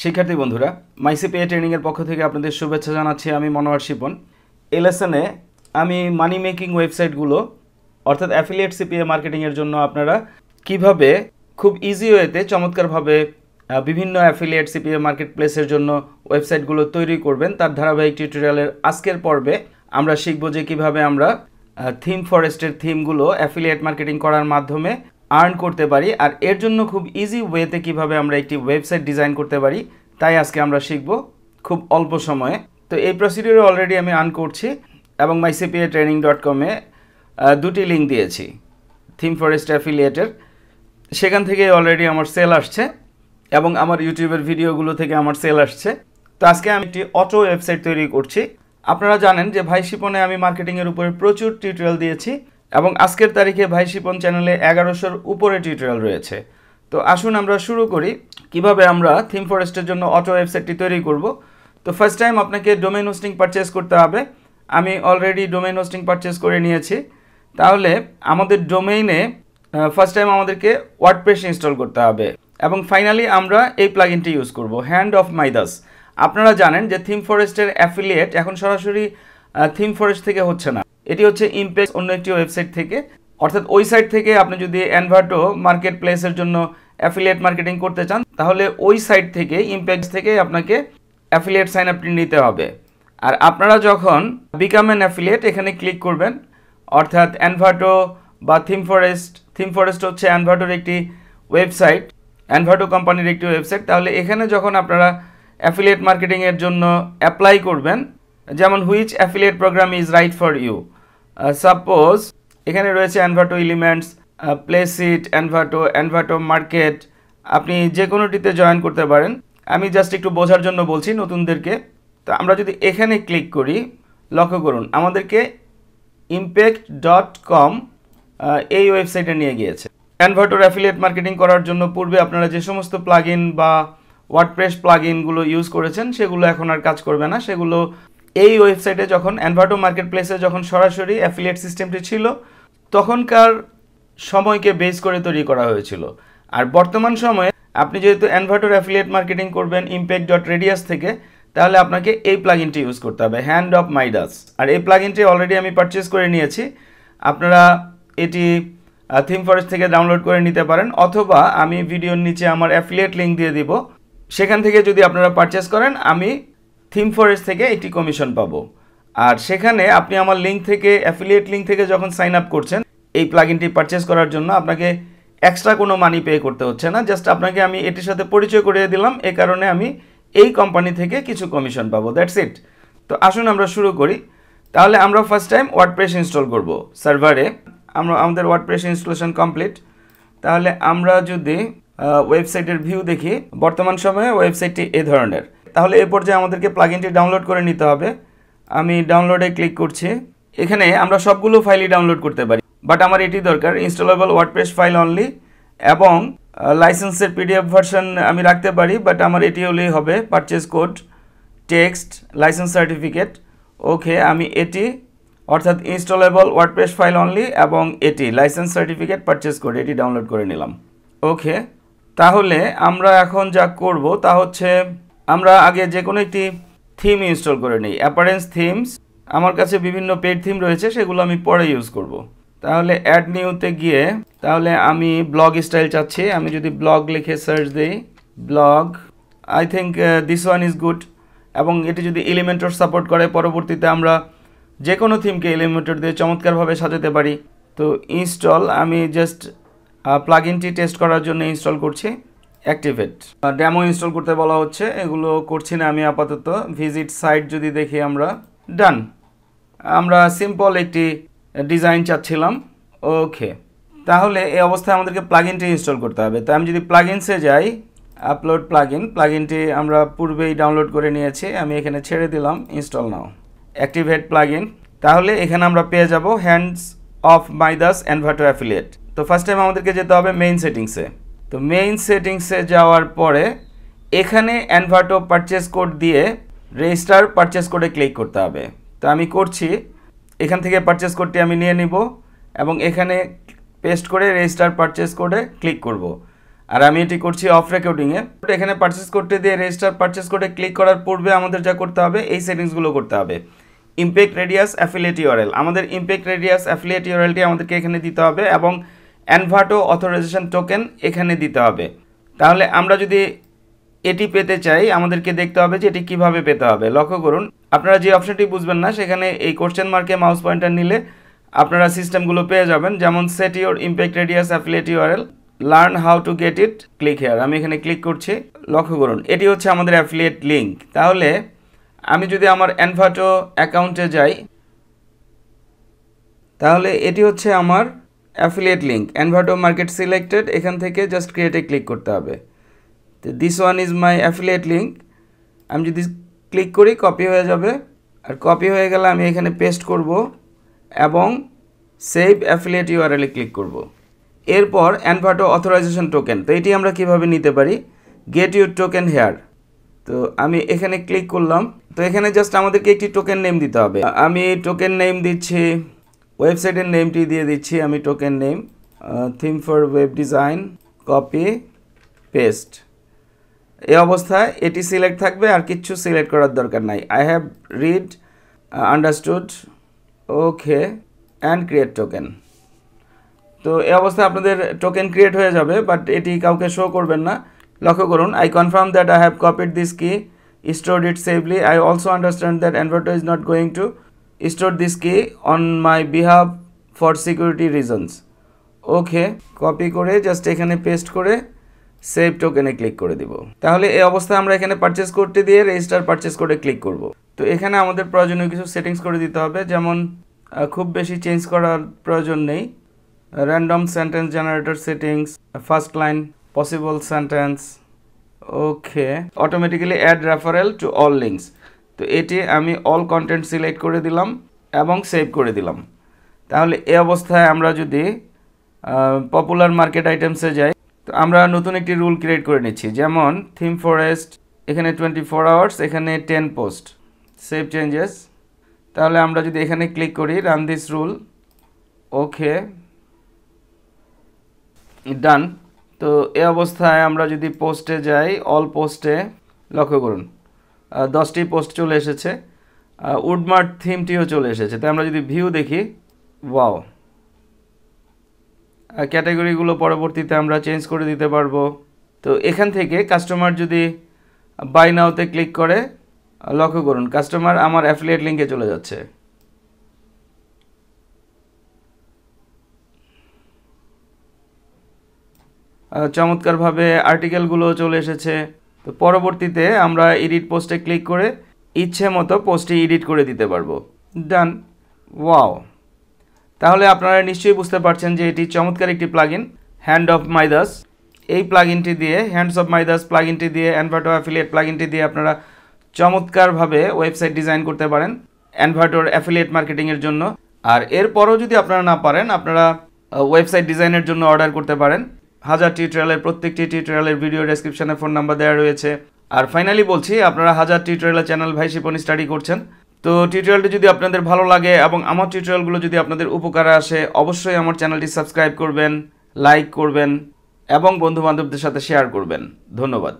শিক্ষার্থী বন্ধুরা, মাইসিপিএ ট্রেনিং এর পক্ষ থেকে আপনাদের শুভেচ্ছা জানাচ্ছি। আমি মনোহর শিপন। এই লেসনে আমি মানি মেকিং ওয়েবসাইটগুলো অর্থাৎ অ্যাফিলিয়েট সিপিএ মার্কেটিং এর জন্য আপনারা কিভাবে খুব ইজি ওয়েতে চমৎকারভাবে বিভিন্ন অ্যাফিলিয়েট সিপিএ মার্কেট প্লেসের জন্য ওয়েবসাইটগুলো তৈরি করবেন তার ধারাবাহিক টিউটোরিয়ালের আজকের পর্বে আমরা শিখব যে কিভাবে আমরা থিম ফরেস্টের থিমগুলো অ্যাফিলিয়েট মার্কেটিং করার মাধ্যমে আর্ন করতে পারি, আর এর জন্য খুব ইজি ওয়েতে কিভাবে আমরা একটি ওয়েবসাইট ডিজাইন করতে পারি তাই আজকে আমরা শিখব খুব অল্প সময়ে। তো এই প্রসিডিউরে অলরেডি আমি আর্ন করছি এবং mycpatraining.com-এ দুটি লিঙ্ক দিয়েছি থিম ফরেস্ট অ্যাফিলিয়েটের। সেখান থেকে অলরেডি আমার সেল আসছে এবং আমার ইউটিউবের ভিডিওগুলো থেকে আমার সেল আসছে। তো আজকে আমি একটি অটো ওয়েবসাইট তৈরি করছি। আপনারা জানেন যে ভাই শিপনে আমি মার্কেটিংয়ের উপরে প্রচুর টিউটোরিয়াল দিয়েছি এবং আজকের তারিখে ভাই শিপন চ্যানেলে 1100-র উপরে টিউটোরিয়াল রয়েছে। তো আসুন আমরা শুরু করি কিভাবে আমরা থিম ফরেস্টের জন্য অটো ওয়েবসাইটটি তৈরি করব। তো ফার্স্ট টাইম আপনাকে ডোমেইন হোস্টিং পারচেজ করতে হবে। আমি অলরেডি ডোমেইন হোস্টিং পারচেজ করে নিয়েছি। তাহলে আমাদের ডোমেইনে ফার্স্ট টাইম আমাদেরকে ওয়ার্ডপ্রেস ইনস্টল করতে হবে এবং ফাইনালি আমরা এই প্লাগইনটি ইউজ করব, হ্যান্ড অফ মাইদাস। আপনারা জানেন যে থিম ফরেস্টের অ্যাফিলিয়েট এখন সরাসরি থিম ফরেস্ট থেকে হচ্ছে না, এটি হচ্ছে ইমপ্যাক্ট অন্য একটি ওয়েবসাইট থেকে। অর্থাৎ ওই সাইট থেকে আপনি যদি এনভার্টো মার্কেট প্লেসের জন্য অ্যাফিলিয়েট মার্কেটিং করতে চান তাহলে ওই সাইট থেকে ইমপ্যাক্ট থেকে আপনাকে অ্যাফিলিয়েট সাইন আপটি নিতে হবে। আর আপনারা যখন বিকাম অ্যান অ্যাফিলিয়েট এখানে ক্লিক করবেন, অর্থাৎ এনভার্টো বা থিম ফরেস্ট হচ্ছে এনভার্টোর একটি ওয়েবসাইট, এনভার্টো কোম্পানির একটি ওয়েবসাইট। তাহলে এখানে যখন আপনারা অ্যাফিলিয়েট মার্কেটিংয়ের জন্য অ্যাপ্লাই করবেন, যেমন which affiliate program is right for you, suppose এখানে রয়েছে এনভার্টো এলিমেন্টস, প্লেসিট, এনভার্টো মার্কেট, আপনি যে কোনোটিতে জয়েন করতে পারেন। আমি জাস্ট একটু বোঝার জন্য বলছি নতুনদেরকে। তো আমরা যদি এখানে ক্লিক করি, লক্ষ্য করুন আমাদেরকে impact.com এই ওয়েবসাইটে নিয়ে গিয়েছে। এনভার্টোর অ্যাফিলিয়েট মার্কেটিং করার জন্য পূর্বে আপনারা যে সমস্ত প্লাগইন বা ওয়ার্ডপ্রেস প্লাগইনগুলো ইউজ করেছেন সেগুলো এখন আর কাজ করবে না। সেগুলো এই ওয়েবসাইটে যখন এনভার্টো মার্কেট প্লেসে যখন সরাসরি অ্যাফিলিয়েট সিস্টেমটি ছিল তখনকার সময়কে বেস করে তৈরি করা হয়েছিল। আর বর্তমান সময়ে আপনি যেহেতু এনভার্টোর অ্যাফিলিয়েট মার্কেটিং করবেন impact.radius থেকে, তাহলে আপনাকে এই প্লাগইনটি ইউজ করতে হবে, হ্যান্ড অফ মাইদাস। আর এই প্লাগইনটি অলরেডি আমি পারচেজ করে নিয়েছি। আপনারা এটি থিম ফরেস্ট থেকে ডাউনলোড করে নিতে পারেন, অথবা আমি ভিডিওর নিচে আমার অ্যাফিলিয়েট লিঙ্ক দিয়ে দিব, সেখান থেকে যদি আপনারা পারচেজ করেন আমি থিম ফরেস্ট থেকে একটি কমিশন পাবো। আর সেখানে আপনি আমার লিঙ্ক থেকে, অ্যাফিলিয়েট লিঙ্ক থেকে যখন সাইন আপ করছেন এই প্লাগইনটি পারচেজ করার জন্য আপনাকে এক্সট্রা কোনো মানি পে করতে হচ্ছে না। জাস্ট আপনাকে আমি এটির সাথে পরিচয় করিয়ে দিলাম, এই কারণে আমি এই কোম্পানি থেকে কিছু কমিশন পাবো, দ্যাটস ইট। তো আসুন আমরা শুরু করি। তাহলে আমরা ফার্স্ট টাইম ওয়ার্ডপ্রেস ইনস্টল করব সার্ভারে। আমাদের ওয়ার্ডপ্রেস ইনস্টলেশন কমপ্লিট। তাহলে আমরা যদি ওয়েবসাইটের ভিউ দেখি, বর্তমান সময়ে ওয়েবসাইটটি এই ধরনের। তাহলে এ পর্যায়ে আমাদেরকে প্লাগইনটি ডাউনলোড করে নিতে হবে। আমি ডাউনলোডে ক্লিক করছি। এখানে আমরা সবগুলো ফাইলই ডাউনলোড করতে পারি, বাট আমার এটি দরকার, ইনস্টলেবল ওয়ার্ডপ্রেস ফাইল অনলি, এবং লাইসেন্সের পিডিএফ ভার্সন আমি রাখতে পারি, বাট আমার এটি হলেই হবে। Purchase code, text, licence certificate, okay আমি এটি অর্থাৎ ইনস্টলেবল ওয়ার্ডপ্রেস ফাইল অনলি এবং এটি লাইসেন্স সার্টিফিকেট, পারচেজ কোড, এটি ডাউনলোড করে নিলাম। ওকে, তাহলে আমরা এখন যা করব তা হচ্ছে আমরা আগে যে কোনো একটি থিম ইনস্টল করে নিই। অ্যাপারেন্স থিমস, আমার কাছে বিভিন্ন পেড থিম রয়েছে, সেগুলো আমি পরে ইউজ করব। তাহলে অ্যাড নিউতে গিয়ে তাহলে আমি ব্লগ স্টাইল চাচ্ছি। আমি যদি ব্লগ লিখে সার্চ দিই, blog, I think this one is good. এবং এটি যদি এলিমেন্টর সাপোর্ট করে, পরবর্তীতে আমরা যে কোনো থিমকে এলিমেন্টর দিয়ে চমৎকারভাবে সাজাতে পারি। তো ইনস্টল, আমি জাস্ট প্লাগইনটি টেস্ট করার জন্য ইনস্টল করছি। অ্যাক্টিভেট, ডেমো ইনস্টল করতে বলা হচ্ছে, এগুলো করছি না আমি আপাতত। ভিজিট সাইট যদি দেখি আমরা, ডান। আমরা সিম্পল একটি ডিজাইন চাচ্ছিলাম। ওকে, তাহলে এই অবস্থায় আমাদেরকে প্লাগইনটি ইনস্টল করতে হবে। তো আমি যদি প্লাগইনসে যাই, আপলোড প্লাগইনটি আমরা পূর্বেই ডাউনলোড করে নিয়েছি, আমি এখানে ছেড়ে দিলাম, ইনস্টল নাও। অ্যাক্টিভেট প্লাগইন, তাহলে এখানে আমরা পেয়ে যাব হ্যান্ডস অফ মাইদাস এনভার্টো অ্যাফিলিয়েট। তো ফার্স্ট টাইম আমাদেরকে যেতে হবে মেইন সেটিংসে। তো মেইন সেটিংসে যাওয়ার পরে এখানে এনভার্টো পারচেজ কোড দিয়ে রেজিস্টার পারচেজ কোডে ক্লিক করতে হবে। তো আমি করছি, এখান থেকে পারচেজ কোডটি আমি নিয়ে নিব এবং এখানে পেস্ট করে রেজিস্টার পারচেজ কোডে ক্লিক করব। আর আমি এটি করছি অফ রেকর্ডিংয়ে। এখানে পারচেস করতে দিয়ে রেজিস্টার পারচেস কোডে ক্লিক করার পূর্বে আমাদের যা করতে হবে এই সেটিংসগুলো করতে হবে। ইমপ্যাক্ট রেডিয়াস অ্যাফিলিয়েট ইউআরএল, আমাদের ইমপ্যাক্ট রেডিয়াস অ্যাফিলিয়েট ইউআরএলটি আমাদেরকে এখানে দিতে হবে এবং এনভাটো অথরাইজেশন টোকেন এখানে দিতে হবে। তাহলে আমরা যদি এটি পেতে চাই আমাদেরকে দেখতে হবে যে এটি কিভাবে পেতে হবে। লক্ষ্য করুন, আপনারা যে অপশনটি বুঝবেন না সেখানে এই কোশ্চেন মার্কে মাউস পয়েন্টার নিলে আপনারা সিস্টেমগুলো পেয়ে যাবেন, যেমন set your impact radius affiliate URL, learn how to get it, click here. আমি এখানে ক্লিক করছি। লক্ষ্য করুন এটি হচ্ছে আমাদের অ্যাফিলিয়েট লিঙ্ক। তাহলে আমি যদি আমার এনভাটো অ্যাকাউন্টে যাই, তাহলে এটি হচ্ছে আমার affiliate link, Envato market selected. এখান থেকে জাস্ট ক্রিয়েটে ক্লিক করতে হবে। তো this one is my affiliate link. আমি যদি ক্লিক করি কপি হয়ে যাবে, আর কপি হয়ে গেলে আমি এখানে পেস্ট করব এবং সেভ অ্যাফিলিয়েট ইউআরএল এ ক্লিক করব। এরপর এনভাটো অথরাইজেশন টোকেন, তো এটি আমরা কিভাবে নিতে পারি, গেট ইউর টোকেন হেয়ার। তো আমি এখানে ক্লিক করলাম। তো এখানে জাস্ট আমাদেরকে একটি টোকেন নেম দিতে হবে। আমি টোকেন নেম দিচ্ছি, ওয়েবসাইটের নেমটি দিয়ে দিচ্ছি আমি token name, theme for web design, copy paste. এই অবস্থায় এটি সিলেক্ট থাকবে, আর কিচ্ছু সিলেক্ট করার দরকার নাই। I have read, understood, okay and create token. তো এই অবস্থায় আপনাদের টোকেন ক্রিয়েট হয়ে যাবে, বাট এটি কাউকে শো করবেন না। লক্ষ্য করুন, I confirm that I have copied this কি, stored it safely. I also understand that Envato is not going to store this key on my behalf for security reasons. Okay, copy করে just এখানে paste করে save টোকেনে click করে দিব। তাহলে এই অবস্থায় আমরা এখানে পারচেস করতে দিয়ে রেজিস্টার পারচেস করে ক্লিক করব। তো এখানে আমাদের প্রয়োজনীয় কিছু সেটিংস করে দিতে হবে, যেমন খুব বেশি চেঞ্জ করার প্রয়োজন নেই। Random sentence generator settings, first line possible sentence, okay, automatically add referral to all links. তো এটি আমি অল কন্টেন্ট সিলেক্ট করে দিলাম এবং সেভ করে দিলাম। তাহলে এই অবস্থায় আমরা যদি পপুলার মার্কেট আইটেমসে যাই, তো আমরা নতুন একটি রুল ক্রিয়েট করে নিচ্ছি, যেমন থিম ফরেস্ট, এখানে 24 আওয়ার্স, এখানে 10 পোস্ট, সেভ চেঞ্জেস। তাহলে আমরা যদি এখানে ক্লিক করি রান দিস রুল, ওকে, ডান। তো এই অবস্থায় আমরা যদি পোস্টে যাই, অল পোস্টে লক্ষ্য করুন 10টি পোস্ট চলে এসেছে, উডমার্ট থিমটিও চলে এসেছে। তো আমরা যদি ভিউ দেখি, ওয়াও, ক্যাটাগরিগুলো পরবর্তীতে আমরা চেঞ্জ করে দিতে পারবো। তো এখান থেকে কাস্টমার যদি বাই নাওতে ক্লিক করে, লক্ষ্য করুন কাস্টমার আমার অ্যাফিলিয়েট লিঙ্কে চলে যাচ্ছে। চমৎকারভাবে আর্টিকেলগুলো চলে এসেছে। তো পরবর্তীতে আমরা এডিট পোস্টে ক্লিক করে ইচ্ছে মতো পোস্টটি এডিট করে দিতে পারবো। ডান, ওয়াও। তাহলে আপনারা নিশ্চয়ই বুঝতে পারছেন যে এটি চমৎকার একটি প্লাগইন, হ্যান্ড অফ মাইদাস। এই প্লাগইনটি দিয়ে, হ্যান্ডস অফ মাইদাস প্লাগইনটি দিয়ে, এনভাটো অ্যাফিলিয়েট প্লাগইনটি দিয়ে আপনারা চমৎকারভাবে ওয়েবসাইট ডিজাইন করতে পারেন এনভাটোর অ্যাফিলিয়েট মার্কেটিংয়ের জন্য। আর এরপরও যদি আপনারা না পারেন, আপনারা ওয়েবসাইট ডিজাইনের জন্য অর্ডার করতে পারেন। 1000 টিউটোরিয়ালের প্রত্যেকটি টিউটোরিয়ালের ভিডিও ডেসক্রিপশনে ফোন নাম্বার দেওয়া রয়েছে। আর ফাইনালি বলছি, আপনারা 1000 টিউটোরিয়ালের চ্যানেল ভাই শিপন স্টাডি করছেন। তো টিউটোরিয়ালটি যদি আপনাদের ভালো লাগে এবং আমার টিউটোরিয়ালগুলো যদি আপনাদের উপকারে আসে, অবশ্যই আমার চ্যানেলটি সাবস্ক্রাইব করবেন, লাইক করবেন এবং বন্ধু বান্ধবদের সাথে শেয়ার করবেন। ধন্যবাদ।